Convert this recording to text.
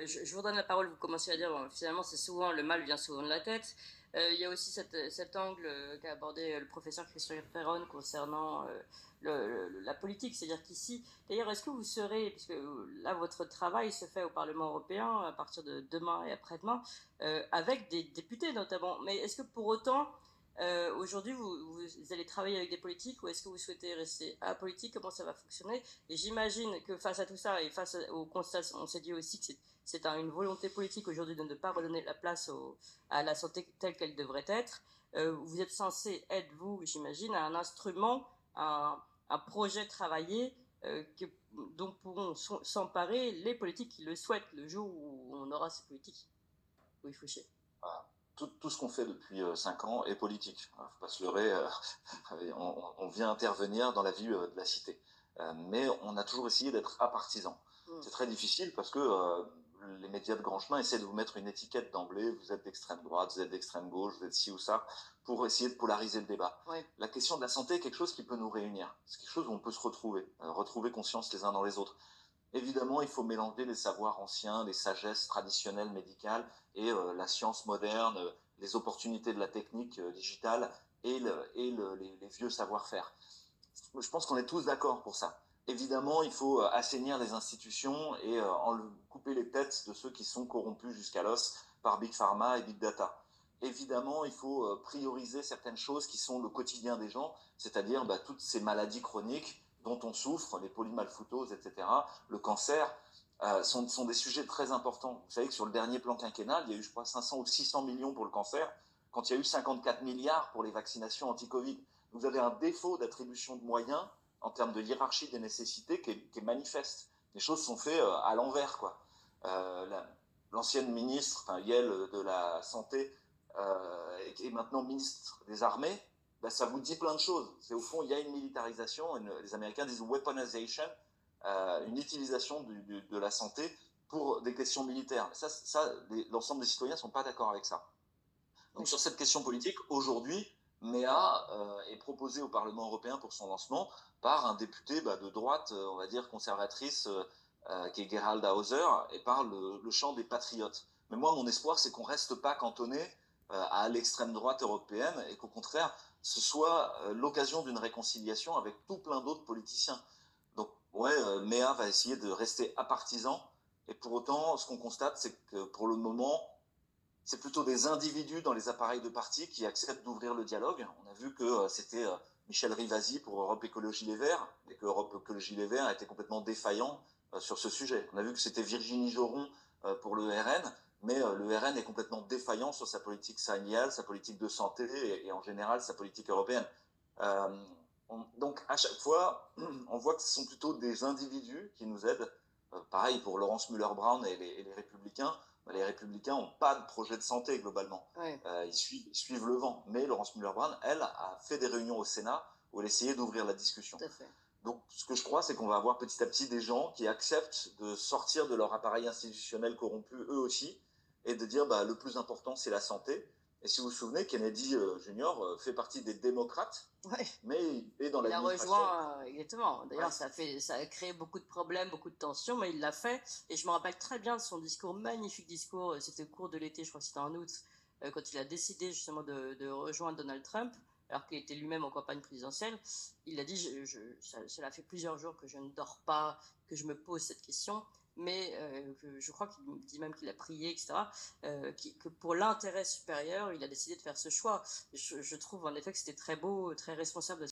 Je vous donne la parole, vous commencez à dire, bon, finalement, c'est souvent, le mal vient souvent de la tête. Il y a aussi cet angle qu'a abordé le professeur Christian Ferron concernant la politique, c'est-à-dire qu'ici, d'ailleurs, est-ce que vous serez, puisque là, votre travail se fait au Parlement européen à partir de demain et après-demain, avec des députés notamment, mais est-ce que pour autant, aujourd'hui, vous allez travailler avec des politiques ou est-ce que vous souhaitez rester apolitique? Comment ça va fonctionner? Et j'imagine que face à tout ça et face au constat, on s'est dit aussi que c'est une volonté politique aujourd'hui de ne pas redonner la place à la santé telle qu'elle devrait être. Vous êtes censé être, vous, j'imagine, un instrument, un projet travaillé dont pourront s'emparer les politiques qui le souhaitent le jour où on aura ces politiques. Oui, Fouché. Voilà. Tout ce qu'on fait depuis 5 ans est politique. Il ne faut pas se leurrer. On vient intervenir dans la vie de la cité. Mais on a toujours essayé d'être apartisan. C'est très difficile parce que les médias de grand chemin essaient de vous mettre une étiquette d'emblée. Vous êtes d'extrême droite, vous êtes d'extrême gauche, vous êtes ci ou ça, pour essayer de polariser le débat. Ouais. La question de la santé est quelque chose qui peut nous réunir. C'est quelque chose où on peut se retrouver conscience les uns dans les autres. Évidemment, il faut mélanger les savoirs anciens, les sagesses traditionnelles médicales et la science moderne, les opportunités de la technique digitale et les vieux savoir-faire. Je pense qu'on est tous d'accord pour ça. Évidemment, il faut assainir les institutions et couper les têtes de ceux qui sont corrompus jusqu'à l'os par Big Pharma et Big Data. Évidemment, il faut prioriser certaines choses qui sont le quotidien des gens, c'est-à-dire toutes ces maladies chroniques dont on souffre, les polymalphoutoses, etc., le cancer, sont des sujets très importants. Vous savez que sur le dernier plan quinquennal, il y a eu, je crois, 500 ou 600 millions pour le cancer, quand il y a eu 54 milliards pour les vaccinations anti-Covid. Vous avez un défaut d'attribution de moyens en termes de hiérarchie des nécessités qui est manifeste. Les choses sont faites à l'envers, quoi. L'ancienne ministre, Yel de la Santé, est maintenant ministre des Armées. Ça vous dit plein de choses. C'est au fond, il y a une militarisation, les Américains disent weaponization, une utilisation de la santé pour des questions militaires. L'ensemble des citoyens ne sont pas d'accord avec ça. Donc sur cette question politique, aujourd'hui, MEA est proposé au Parlement européen pour son lancement par un député de droite, on va dire conservatrice, qui est Gerald Hauser, et par le champ des patriotes. Mais moi, mon espoir, c'est qu'on ne reste pas cantonné à l'extrême droite européenne et qu'au contraire, ce soit l'occasion d'une réconciliation avec tout plein d'autres politiciens. Donc, ouais, MEA va essayer de rester apartisan, et pour autant, ce qu'on constate, c'est que pour le moment, c'est plutôt des individus dans les appareils de parti qui acceptent d'ouvrir le dialogue. On a vu que c'était Michel Rivasi pour Europe Écologie Les Verts, et que Europe Écologie Les Verts était complètement défaillant sur ce sujet. On a vu que c'était Virginie Joron pour le RN, mais le RN est complètement défaillant sur sa politique salariale, sa politique de santé et en général sa politique européenne. Donc à chaque fois, on voit que ce sont plutôt des individus qui nous aident. Pareil pour Laurence Muller-Brown et les Républicains. Les Républicains n'ont pas de projet de santé globalement. Ouais. Ils suivent le vent. Mais Laurence Muller-Brown, elle, a fait des réunions au Sénat où elle essayait d'ouvrir la discussion. Tout à fait. Donc, ce que je crois, c'est qu'on va avoir petit à petit des gens qui acceptent de sortir de leur appareil institutionnel corrompu, eux aussi, et de dire le plus important, c'est la santé. Et si vous vous souvenez, Kennedy Jr. Fait partie des démocrates, ouais. Mais il est dans l'administration. Il a rejoint, exactement. D'ailleurs, ouais. Ça a créé beaucoup de problèmes, beaucoup de tensions, mais il l'a fait. Et je me rappelle très bien de son discours, magnifique discours. C'était au cours de l'été, je crois que c'était en août, quand il a décidé justement de rejoindre Donald Trump, alors qu'il était lui-même en campagne présidentielle. Il a dit, cela fait plusieurs jours que je ne dors pas, que je me pose cette question. Mais je crois qu'il dit même qu'il a prié, etc., que pour l'intérêt supérieur, il a décidé de faire ce choix. Je trouve en effet que c'était très beau, très responsable de